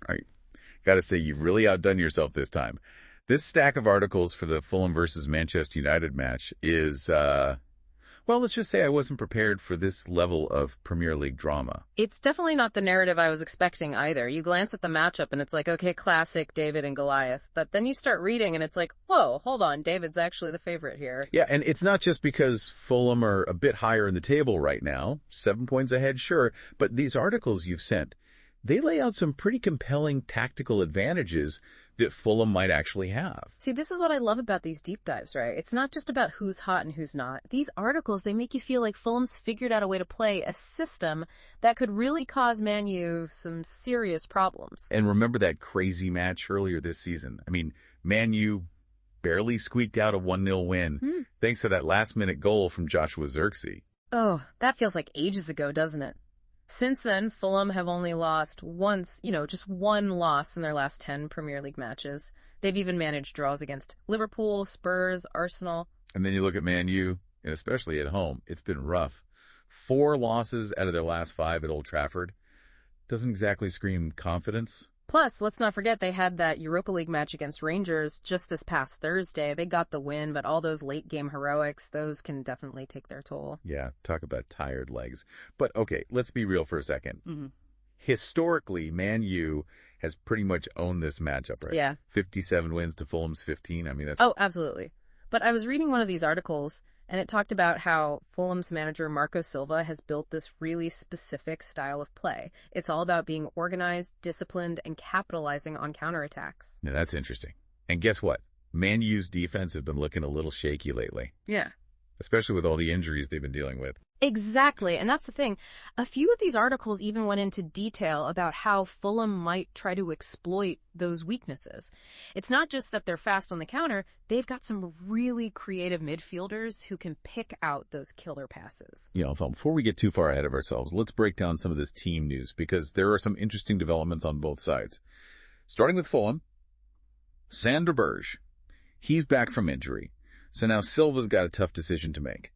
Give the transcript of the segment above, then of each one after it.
Right. Got to say, you've really outdone yourself this time. This stack of articles for the Fulham versus Manchester United match is, well, let's just say I wasn't prepared for this level of Premier League drama. It's definitely not the narrative I was expecting either. You glance at the matchup and it's like, okay, classic David and Goliath. But then you start reading and it's like, whoa, hold on, David's actually the favorite here. Yeah, and it's not just because Fulham are a bit higher in the table right now, 7 points ahead, sure, but these articles you've sent, they lay out some pretty compelling tactical advantages that Fulham might actually have. See, this is what I love about these deep dives, right? It's not just about who's hot and who's not. These articles, they make you feel like Fulham's figured out a way to play a system that could really cause Man U some serious problems. And remember that crazy match earlier this season? I mean, Man U barely squeaked out a 1-0 win thanks to that last-minute goal from Joshua Zirkzee. Oh, that feels like ages ago, doesn't it? Since then, Fulham have only lost once, just one loss in their last 10 Premier League matches. They've even managed draws against Liverpool, Spurs, Arsenal. And then you look at Man U, and especially at home, it's been rough. 4 losses out of their last 5 at Old Trafford. Doesn't exactly scream confidence. Plus, let's not forget they had that Europa League match against Rangers just this past Thursday. They got the win, but all those late-game heroics, those can definitely take their toll. Yeah, talk about tired legs. But okay, let's be real for a second. Mm-hmm. Historically, Man U has pretty much owned this matchup, right? Yeah. 57 wins to Fulham's 15. I mean, that's... Oh, absolutely. But I was reading one of these articles, and it talked about how Fulham's manager Marco Silva has built this really specific style of play. It's all about being organized, disciplined, and capitalizing on counterattacks. Now, that's interesting. And guess what? Man U's defense has been looking a little shaky lately. Yeah. Especially with all the injuries they've been dealing with. Exactly, and that's the thing. A few of these articles even went into detail about how Fulham might try to exploit those weaknesses. It's not just that they're fast on the counter, they've got some really creative midfielders who can pick out those killer passes. Yeah, so before we get too far ahead of ourselves, let's break down some of this team news, because there are some interesting developments on both sides. Starting with Fulham, Sander Berge. He's back from injury, so now Silva's got a tough decision to make.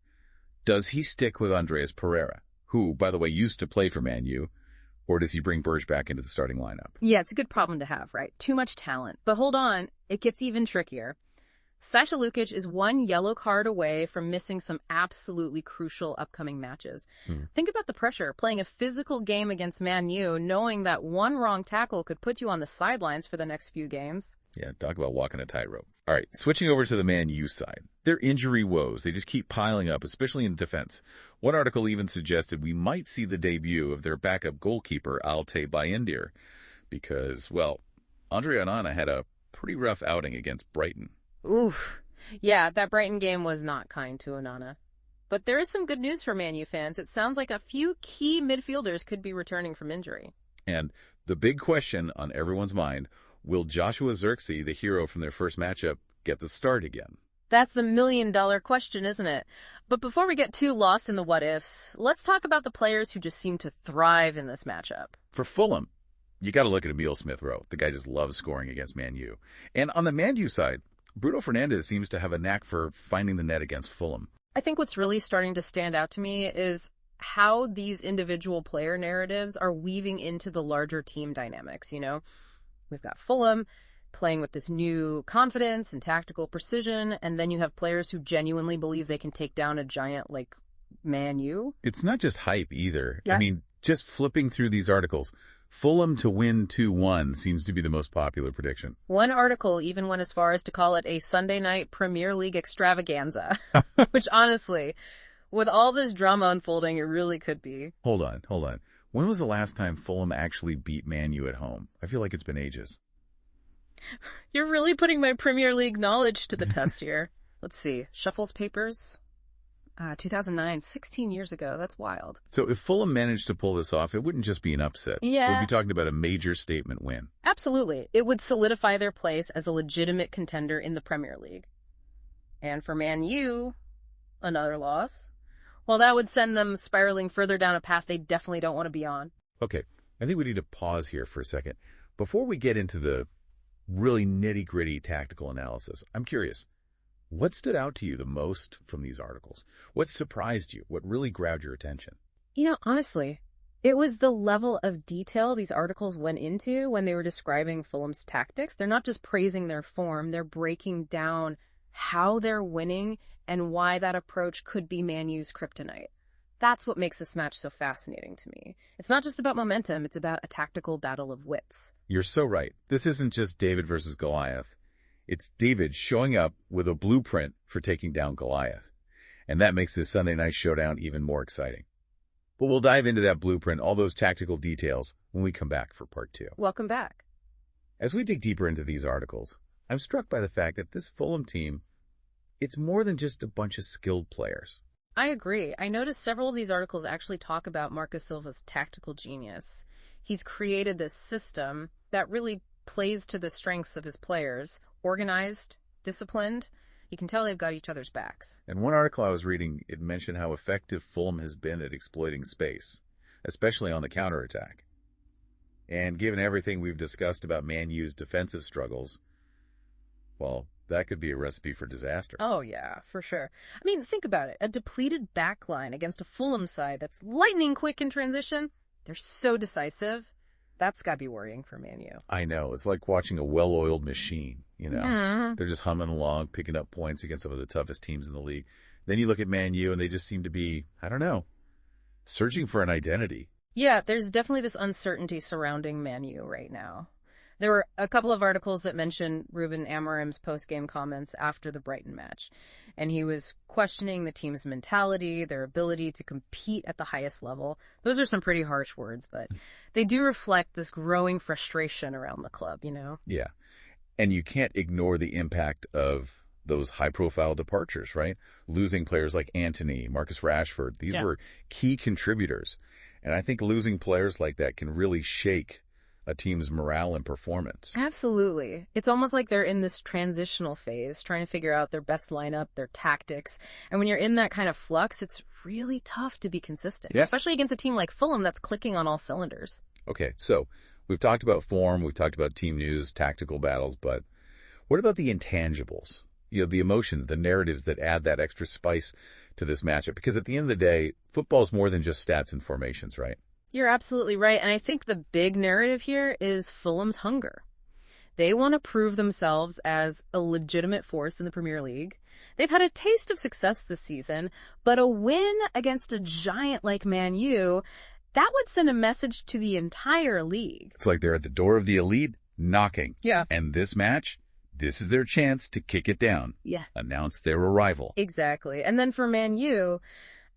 Does he stick with Andreas Pereira, who, by the way, used to play for Man U, or does he bring Berge back into the starting lineup? Yeah, it's a good problem to have, right? Too much talent. But hold on, it gets even trickier. Sasha Lukic is one yellow card away from missing some absolutely crucial upcoming matches. Think about the pressure, playing a physical game against Man U, knowing that one wrong tackle could put you on the sidelines for the next few games. Yeah, talk about walking a tightrope. All right, switching over to the Man U side. Their injury woes, they just keep piling up, especially in defense. One article even suggested we might see the debut of their backup goalkeeper, Altay Bayindir, because, well, Andre Onana had a pretty rough outing against Brighton. Oof. Yeah, that Brighton game was not kind to Onana. But there is some good news for Man U fans. It sounds like a few key midfielders could be returning from injury. And the big question on everyone's mind, will Joshua Zirkzee, the hero from their first matchup, get the start again? That's the million-dollar question, isn't it? But before we get too lost in the what-ifs, let's talk about the players who just seem to thrive in this matchup. For Fulham, you got to look at Emile Smith-Rowe. The guy just loves scoring against Man U. And on the Man U side, Bruno Fernandes seems to have a knack for finding the net against Fulham. I think what's really starting to stand out to me is how these individual player narratives are weaving into the larger team dynamics, We've got Fulham playing with this new confidence and tactical precision, and then you have players who genuinely believe they can take down a giant like Man U. It's not just hype either. Yeah. I mean, just flipping through these articles, Fulham to win 2-1 seems to be the most popular prediction. One article even went as far as to call it a Sunday night Premier League extravaganza, which honestly, with all this drama unfolding, it really could be. Hold on. When was the last time Fulham actually beat Man U at home? I feel like it's been ages. You're really putting my Premier League knowledge to the test here. Let's see. Shuffles papers. 2009, 16 years ago. That's wild. So if Fulham managed to pull this off, it wouldn't just be an upset. Yeah. We'd be talking about a major statement win. Absolutely. It would solidify their place as a legitimate contender in the Premier League. And for Man U, another loss. Well, that would send them spiraling further down a path they definitely don't want to be on. Okay, I think we need to pause here for a second. Before we get into the really nitty-gritty tactical analysis, I'm curious, what stood out to you the most from these articles? What surprised you? What really grabbed your attention? Honestly, It was the level of detail these articles went into when they were describing Fulham's tactics. They're not just praising their form, they're breaking down how they're winning and why that approach could be Man U's kryptonite. That's what makes this match so fascinating to me. It's not just about momentum, it's about a tactical battle of wits. You're so right. This isn't just David versus Goliath. It's David showing up with a blueprint for taking down Goliath. And that makes this Sunday night showdown even more exciting. But we'll dive into that blueprint, all those tactical details, when we come back for part 2. Welcome back. As we dig deeper into these articles, I'm struck by the fact that this Fulham team, it's more than just a bunch of skilled players. I agree. I noticed several of these articles actually talk about Marcus Silva's tactical genius. He's created this system that really plays to the strengths of his players. Organized, disciplined. You can tell they've got each other's backs. In one article I was reading, it mentioned how effective Fulham has been at exploiting space, especially on the counterattack. And given everything we've discussed about Man U's defensive struggles, well, that could be a recipe for disaster. Oh, yeah, for sure. I mean, think about it. A depleted backline against a Fulham side that's lightning quick in transition. They're so decisive. That's got to be worrying for Man U. I know. It's like watching a well-oiled machine, you know. Mm-hmm. They're just humming along, picking up points against some of the toughest teams in the league. Then you look at Man U, and they just seem to be, I don't know, searching for an identity. Yeah, there's definitely this uncertainty surrounding Man U right now. There were a couple of articles that mentioned Ruben Amorim's post-game comments after the Brighton match, and he was questioning the team's mentality, their ability to compete at the highest level. Those are some pretty harsh words, but they do reflect this growing frustration around the club, you know? Yeah, and you can't ignore the impact of those high-profile departures, right? Losing players like Antony, Marcus Rashford, these were key contributors, and I think losing players like that can really shake a team's morale and performance. Absolutely. It's almost like they're in this transitional phase, trying to figure out their best lineup, their tactics. And when you're in that kind of flux, it's really tough to be consistent, especially against a team like Fulham that's clicking on all cylinders. Okay, so we've talked about form, we've talked about team news, tactical battles, but what about the intangibles? You know, the emotions, the narratives that add that extra spice to this matchup? Because at the end of the day, football is more than just stats and formations, right? You're absolutely right. And I think the big narrative here is Fulham's hunger. They want to prove themselves as a legitimate force in the Premier League. They've had a taste of success this season, but a win against a giant like Man U, that would send a message to the entire league. It's like they're at the door of the elite knocking. Yeah. And this match, this is their chance to kick it down. Yeah. Announce their arrival. Exactly. And then for Man U,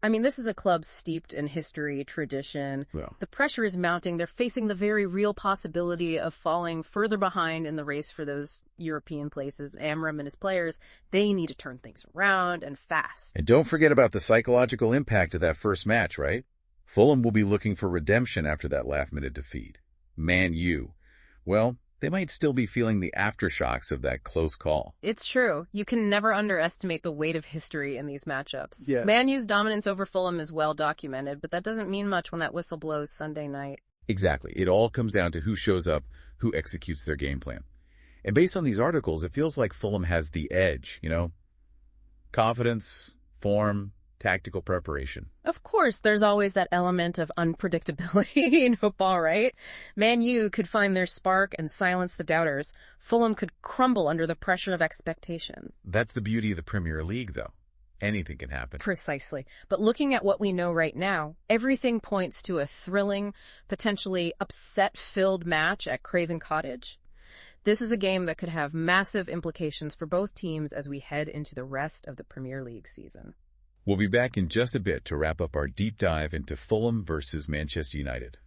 I mean, this is a club steeped in history, tradition. Well, the pressure is mounting. They're facing the very real possibility of falling further behind in the race for those European places. Amorim and his players, they need to turn things around and fast. and don't forget about the psychological impact of that first match, right? Fulham will be looking for redemption after that last-minute defeat. Man U, well, they might still be feeling the aftershocks of that close call. It's true. You can never underestimate the weight of history in these matchups. Yeah. Man U's dominance over Fulham is well documented, but that doesn't mean much when that whistle blows Sunday night. Exactly. It all comes down to who shows up, who executes their game plan. And based on these articles, it feels like Fulham has the edge, you know? Confidence, form, tactical preparation. Of course, there's always that element of unpredictability in football, right? Man U could find their spark and silence the doubters. Fulham could crumble under the pressure of expectation. That's the beauty of the Premier League, though. Anything can happen. Precisely. But looking at what we know right now, everything points to a thrilling, potentially upset-filled match at Craven Cottage. This is a game that could have massive implications for both teams as we head into the rest of the Premier League season. We'll be back in just a bit to wrap up our deep dive into Fulham versus Manchester United.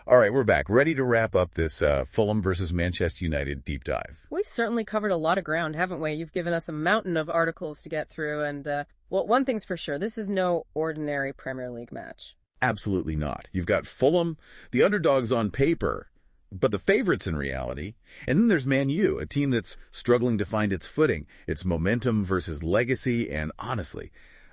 All right, we're back, ready to wrap up this Fulham versus Manchester United deep dive. We've certainly covered a lot of ground, haven't we? You've given us a mountain of articles to get through, and well, one thing's for sure, this is no ordinary Premier League match. Absolutely not. You've got Fulham, the underdogs on paper, but the favorites in reality. And then there's Man U, a team that's struggling to find its footing, its momentum versus legacy, and honestly,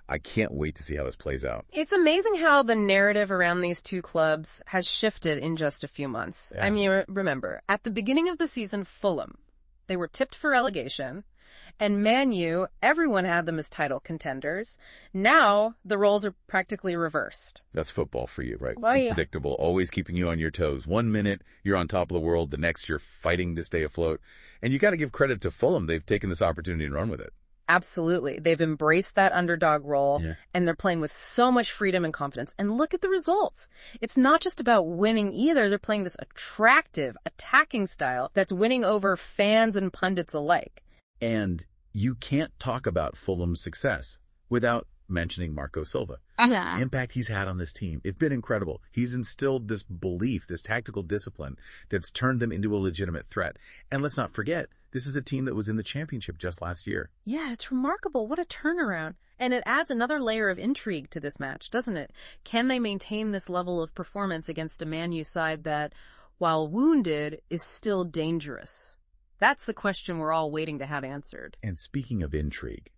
I can't wait to see how this plays out. It's amazing how the narrative around these two clubs has shifted in just a few months. Yeah. I mean, remember, at the beginning of the season, Fulham, they were tipped for relegation, And Man U, everyone had them as title contenders. Now, the roles are practically reversed. That's football for you, right? Oh, yeah. Unpredictable, always keeping you on your toes. 1 minute, you're on top of the world. The next, you're fighting to stay afloat. And you got to give credit to Fulham. They've taken this opportunity and run with it. Absolutely. They've embraced that underdog role, and they're playing with so much freedom and confidence. And look at the results. It's not just about winning either. They're playing this attractive, attacking style that's winning over fans and pundits alike. And you can't talk about Fulham's success without mentioning Marco Silva. Yeah. The impact he's had on this team. It's been incredible. He's instilled this belief, this tactical discipline that's turned them into a legitimate threat. And let's not forget, this is a team that was in the championship just last year. Yeah, it's remarkable. What a turnaround. And it adds another layer of intrigue to this match, doesn't it? Can they maintain this level of performance against a Man U side that, while wounded, is still dangerous? That's the question we're all waiting to have answered. And speaking of intrigue,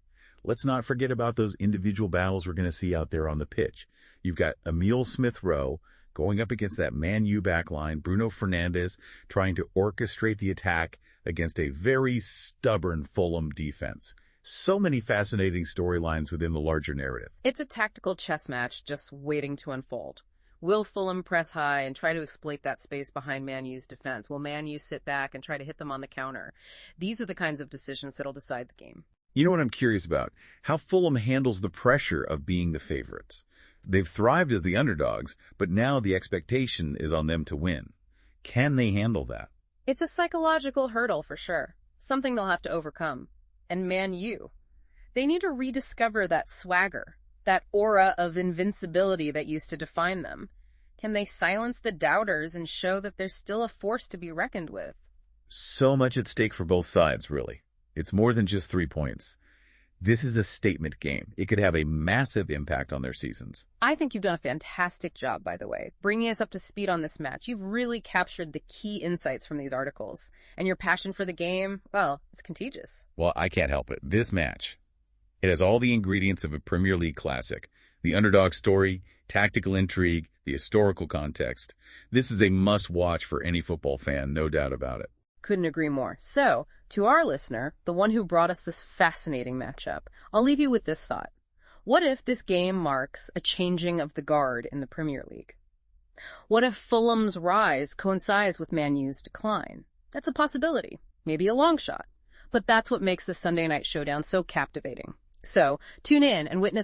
let's not forget about those individual battles we're going to see out there on the pitch. You've got Emile Smith-Rowe going up against that Man U backline, Bruno Fernandes trying to orchestrate the attack against a very stubborn Fulham defense. So many fascinating storylines within the larger narrative. It's a tactical chess match just waiting to unfold. Will Fulham press high and try to exploit that space behind Man U's defense? Will Man U sit back and try to hit them on the counter? These are the kinds of decisions that'll decide the game. You know what I'm curious about? How Fulham handles the pressure of being the favorites. They've thrived as the underdogs, but now the expectation is on them to win. Can they handle that? It's a psychological hurdle for sure, something they'll have to overcome. And Man U, they need to rediscover that swagger, that aura of invincibility that used to define them. Can they silence the doubters and show that they're still a force to be reckoned with? So much at stake for both sides, really. It's more than just 3 points. This is a statement game. It could have a massive impact on their seasons. I think you've done a fantastic job, by the way, bringing us up to speed on this match. You've really captured the key insights from these articles. And your passion for the game, well, it's contagious. Well, I can't help it. This match, it has all the ingredients of a Premier League classic. The underdog story, tactical intrigue, the historical context. This is a must-watch for any football fan, no doubt about it. Couldn't agree more. So, to our listener, the one who brought us this fascinating matchup, I'll leave you with this thought. What if this game marks a changing of the guard in the Premier League? What if Fulham's rise coincides with Man U's decline? That's a possibility, maybe a long shot. But that's what makes the Sunday night showdown so captivating. So, tune in and witness